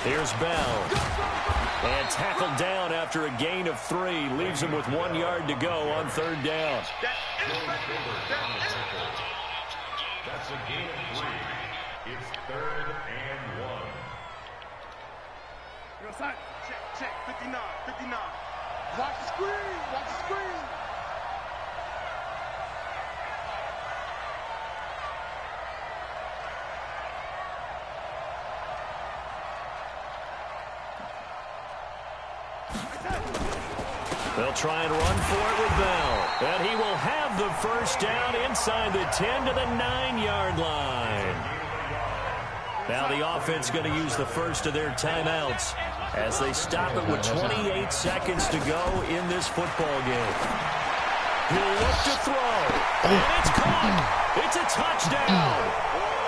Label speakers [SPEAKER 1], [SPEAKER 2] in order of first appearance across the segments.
[SPEAKER 1] Here's Bell. And tackled down after a gain of 3. Leaves him with 1 yard to go on 3rd down.
[SPEAKER 2] That's a gain of 3. It's 3rd and 1.
[SPEAKER 3] Check, 59. Watch the screen.
[SPEAKER 1] They'll try and run for it with Bell. And he will have the 1st down inside the 10 to the 9-yard line. Now the offense going to use the first of their timeouts as they stop it with 28 seconds to go in this football game. He'll look to throw. And it's caught. It's a touchdown.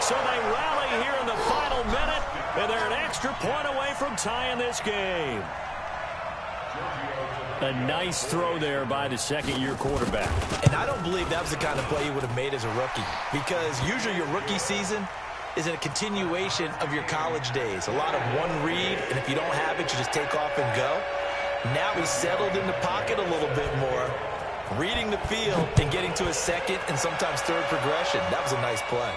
[SPEAKER 1] So they rally here in the final minute, and they're an extra point away from tying this game. A nice throw there by the second-year quarterback.
[SPEAKER 4] And I don't believe that was the kind of play he would have made as a rookie, because usually your rookie season is a continuation of your college days. A lot of one read, and if you don't have it, you just take off and go. Now he's settled in the pocket a little bit more, reading the field and getting to a second and sometimes third progression. That was a nice play.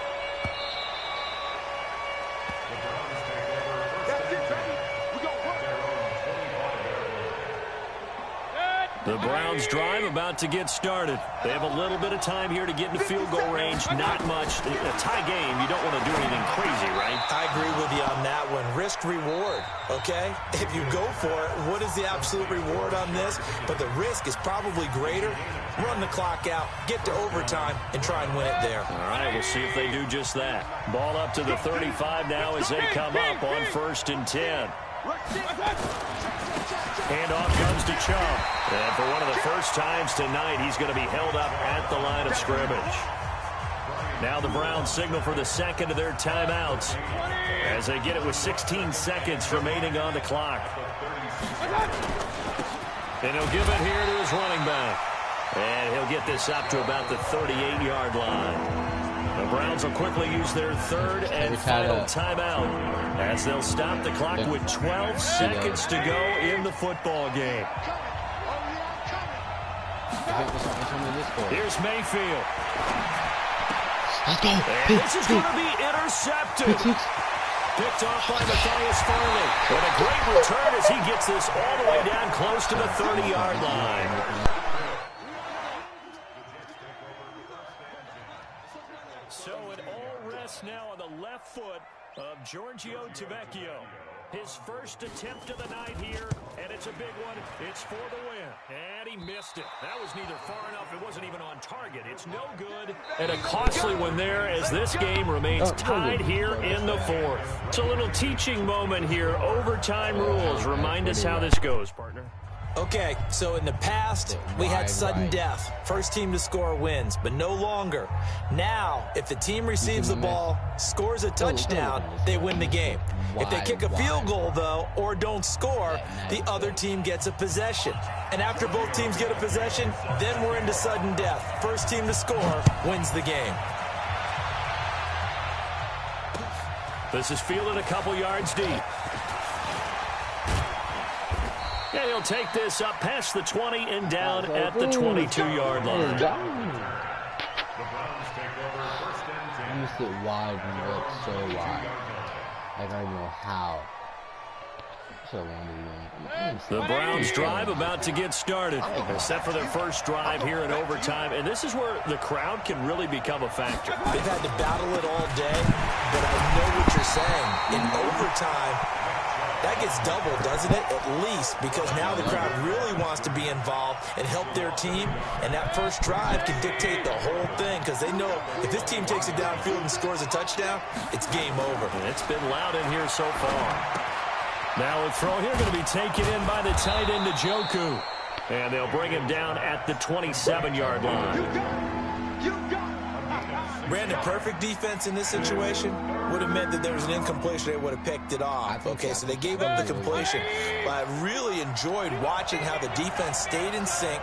[SPEAKER 1] The Browns drive about to get started. They have a little bit of time here to get into field goal range. Not much. A tie game, you don't want to do anything crazy, right?
[SPEAKER 4] I agree with you on that one. Risk reward, okay? If you go for it, what is the absolute reward on this? But the risk is probably greater. Run the clock out, get to overtime, and try and win it there.
[SPEAKER 1] All right, we'll see if they do just that. Ball up to the 35 now as they come up on 1st and 10. Handoff comes to Chubb. And for one of the first times tonight, he's going to be held up at the line of scrimmage. Now the Browns signal for the second of their timeouts as they get it with 16 seconds remaining on the clock. And he'll give it here to his running back. And he'll get this up to about the 38-yard line. The Browns will quickly use their 3rd and final timeout as they'll stop the clock with 12 seconds to go in the football game. Here's Mayfield.
[SPEAKER 5] Let's go.
[SPEAKER 1] And this is going to be intercepted. Picked off by Matthias Farley. And a great return as he gets this all the way down close to the 30-yard line. So it all rests now on the left foot of Giorgio Tavecchio. His first attempt of the night here, and it's a big one. It's for the win. And he missed it. That was neither far enough. It wasn't even on target. It's no good. And a costly one there as this game remains tied here in the 4th. It's a little teaching moment here. Overtime rules. Remind us how this goes, partner.
[SPEAKER 4] Okay, so in the past, we had sudden death. First team to score wins, but no longer. Now, if the team receives the ball, scores a touchdown, they win the game. If they kick a field goal, though, or don't score, the other team gets a possession. And after both teams get a possession, then we're into sudden death. First team to score wins the game.
[SPEAKER 1] This is fielded a couple yards deep. And he'll take this up past the 20 and down at the 22-yard line.
[SPEAKER 5] You sit wide when you look so wide. I don't know how.
[SPEAKER 1] The Browns drive about to get started. They're set for their first drive here in overtime. And this is where the crowd can really become a factor.
[SPEAKER 4] They've had to battle it all day, but I know what you're saying. In overtime, that gets doubled, doesn't it? At least, because now the crowd really wants to be involved and help their team. And that first drive can dictate the whole thing because they know if this team takes it downfield and scores a touchdown, it's game over.
[SPEAKER 1] And it's been loud in here so far. Now a throw here going to be taken in by the tight end Njoku. And they'll bring him down at the 27-yard line.
[SPEAKER 4] Brandon, perfect defense in this situation would have meant that there was an incompletion. They would have picked it off. Okay, so they gave up the completion. But I really enjoyed watching how the defense stayed in sync,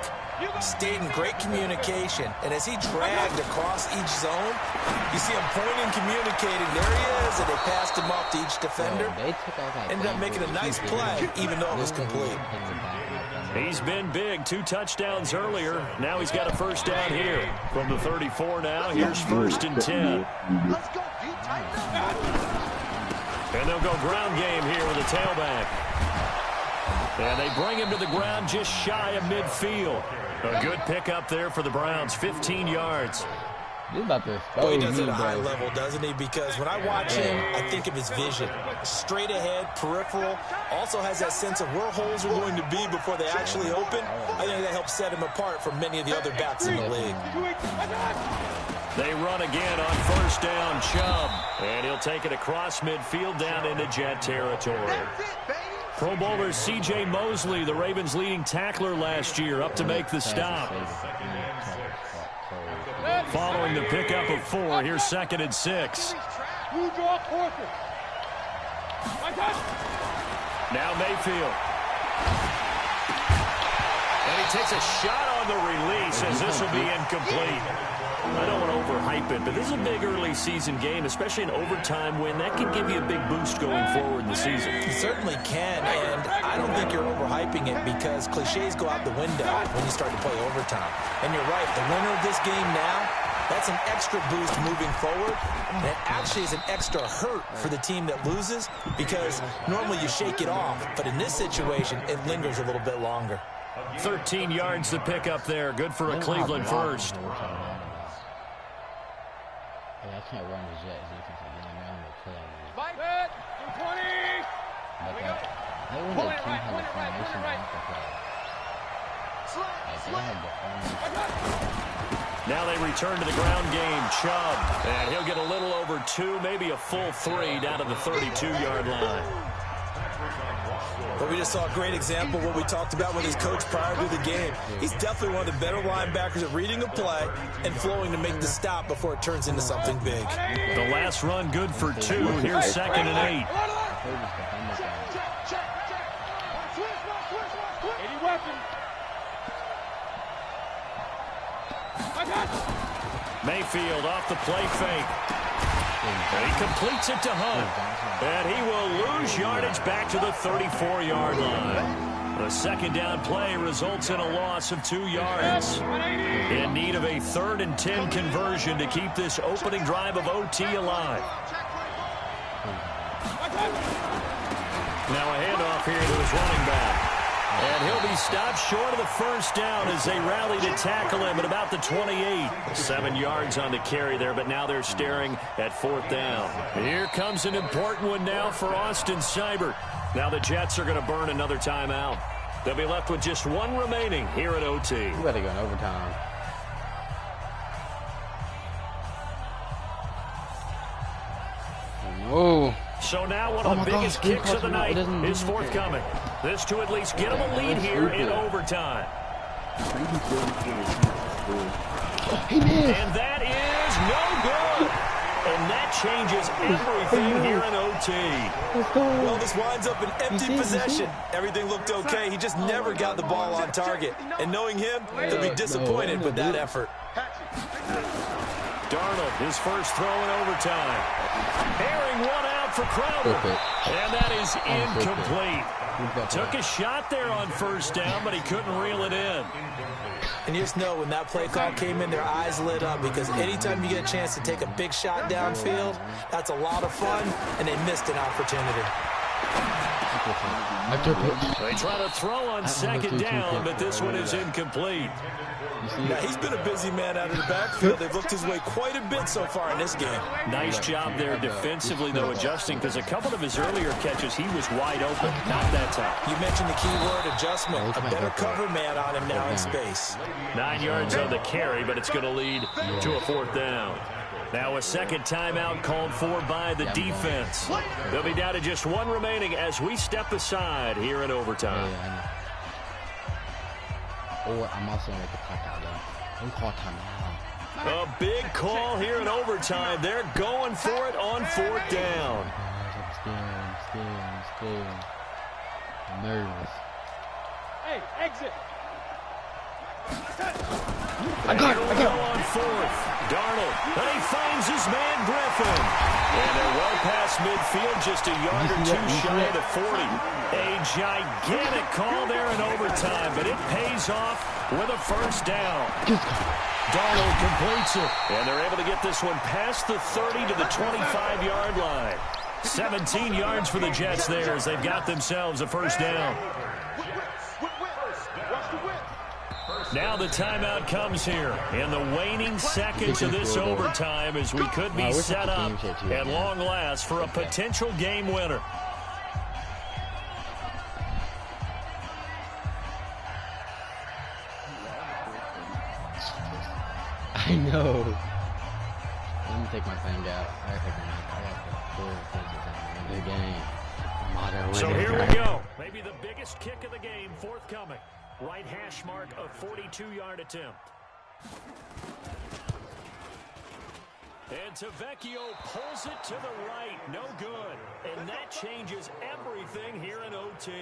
[SPEAKER 4] stayed in great communication, and as he dragged across each zone, you see him pointing, communicating. There he is, and they passed him off to each defender. Ended up making a nice play, even though it was complete.
[SPEAKER 1] He's been big. 2 touchdowns earlier. Now he's got a first down here. From the 34 now, here's 1st and 10. And they'll go ground game here with a tailback. And they bring him to the ground just shy of midfield. A good pickup there for the Browns, 15 yards.
[SPEAKER 4] Well, he does it at a high level, doesn't he? Because when I watch him, I think of his vision. Straight ahead, peripheral. Also has that sense of where holes are going to be before they actually open. I think that helps set him apart from many of the other backs in the league.
[SPEAKER 1] They run again on first down, Chubb. And he'll take it across midfield down into Jet territory. Pro Bowler C.J. Mosley, the Ravens' leading tackler last year, up to make the stop. Following the pickup of 4, here's 2nd and 6. Now Mayfield. And he takes a shot on the release as this will be incomplete. I don't want to overhype it, but this is a big early season game, especially an overtime win. That can give you a big boost going forward in the season.
[SPEAKER 4] You certainly can, and I don't think you're overhyping it because cliches go out the window when you start to play overtime. And you're right, the winner of this game now, that's an extra boost moving forward. And it actually is an extra hurt for the team that loses because normally you shake it off, but in this situation, it lingers a little bit longer.
[SPEAKER 1] 13 yards to pick up there. Good for a Cleveland first.
[SPEAKER 5] Yeah, I can't run the Jets defense again. I'm going to play on this.
[SPEAKER 3] Fight it! 220!
[SPEAKER 5] But they when they team have a formation, they have to play. Like, they have the formation.
[SPEAKER 1] Now they return to the ground game. Chubb. And he'll get a little over 2, maybe a full 3 down to the 32-yard line.
[SPEAKER 4] But we just saw a great example of what we talked about with his coach prior to the game. He's definitely one of the better linebackers at reading a play and flowing to make the stop before it turns into something big.
[SPEAKER 1] The last run good for 2. Here's 2nd and 8. Mayfield off the play fake. And he completes it to Hunt. And he will lose yardage back to the 34-yard line. The 2nd down play results in a loss of 2 yards. In need of a 3rd and 10 conversion to keep this opening drive of OT alive. Now a handoff here to his running back. And he'll be stopped short of the first down as they rally to tackle him at about the 28. 7 yards on the carry there, but now they're staring at 4th down. Here comes an important one now for Austin Seibert. Now the Jets are going to burn another timeout. They'll be left with just 1 remaining here at OT.
[SPEAKER 5] You better go in overtime. Oh.
[SPEAKER 1] So now one of the biggest kicks of the night is forthcoming. This to at least get him a lead here in overtime. And that is no good. And that changes everything here in OT.
[SPEAKER 4] Well, this winds up an empty possession. Everything looked okay. He just never got the ball on target. And knowing him, he'll be disappointed with that effort.
[SPEAKER 1] Darnold, his first throw in overtime. Airing one out for Crowder. And that is incomplete. Took a shot there on first down, but he couldn't reel it in.
[SPEAKER 4] And you just know when that play call came in, their eyes lit up because anytime you get a chance to take a big shot downfield, that's a lot of fun, and they missed an opportunity.
[SPEAKER 1] They try to throw on 2nd down, but this one is incomplete.
[SPEAKER 4] Now, he's been a busy man out of the backfield. They've looked his way quite a bit so far in this game.
[SPEAKER 1] Nice job there defensively, though, adjusting, because a couple of his earlier catches, he was wide open. Not that time.
[SPEAKER 4] You mentioned the key word, adjustment. A better cover man on him now in space.
[SPEAKER 1] 9 yards on the carry, but it's going to lead to a 4th down. Now a 2nd timeout called for by the defense. They'll be down to just 1 remaining as we step aside here in overtime.
[SPEAKER 5] Or I'm also going to clock out, though. Don't call timeout.
[SPEAKER 1] A big call here in overtime. They're going for it on 4th down.
[SPEAKER 5] I'm scared. I'm nervous.
[SPEAKER 3] Hey, exit.
[SPEAKER 1] I got on fourth. Darnold, and he finds his man Griffin. And they're well past midfield, just a yard or two shy of the 40. A gigantic call there in overtime, but it pays off with a first down. Darnold completes it, and they're able to get this one past the 30 to the 25-yard line. 17 yards for the Jets there as they've got themselves a first down. Now the timeout comes here in the waning seconds of this overtime as we could be set up at long last for a potential game winner.
[SPEAKER 5] I know. Let me take my thing out. I gotta take my the game.
[SPEAKER 1] So here we go. Maybe the biggest kick of the game forthcoming. Right hash mark, a 42-yard attempt. And Tavecchio pulls it to the right. No good. And that changes everything here in OT.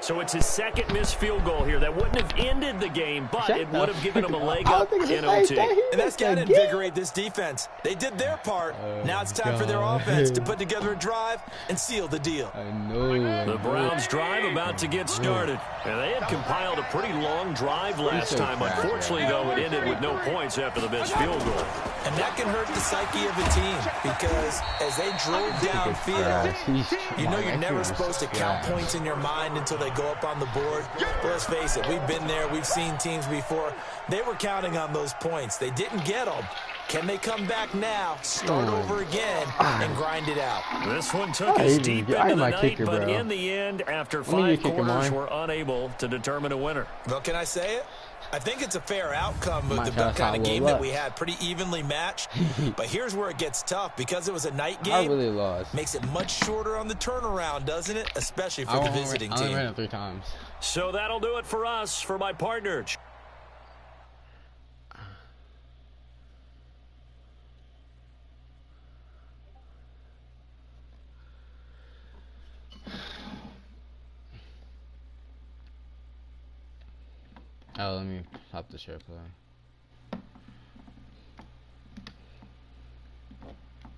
[SPEAKER 1] So it's his second missed field goal here. That wouldn't have ended the game, but it would have given him a leg up in OT.
[SPEAKER 4] And that's got to invigorate this defense. They did their part. Now it's time for their offense to put together a drive and seal the deal.
[SPEAKER 5] I know.
[SPEAKER 1] The Browns' drive about to get started. And they had compiled a pretty long drive last time. Unfortunately, though, it ended with no points after the missed field goal.
[SPEAKER 4] And that can hurt the psyche of a team because as they drove downfield, you know you're never supposed to count points in your mind until they go up on the board. But let's face it, we've been there. We've seen teams before. They were counting on those points. They didn't get them. Can they come back now, start over again, and grind it out?
[SPEAKER 1] This one took us deep into the night, but in the end, after 5 quarters, we're unable to determine a winner.
[SPEAKER 4] Well, can I say it? I think it's a fair outcome of the kind of game that we had, pretty evenly matched. But here's where it gets tough. Because it was a night game,
[SPEAKER 5] I really lost.
[SPEAKER 4] Makes it much shorter on the turnaround, doesn't it? Especially for the visiting team. I
[SPEAKER 5] only ran it 3 times.
[SPEAKER 1] So that'll do it for us, for my partner.
[SPEAKER 5] Oh, let me stop the share play.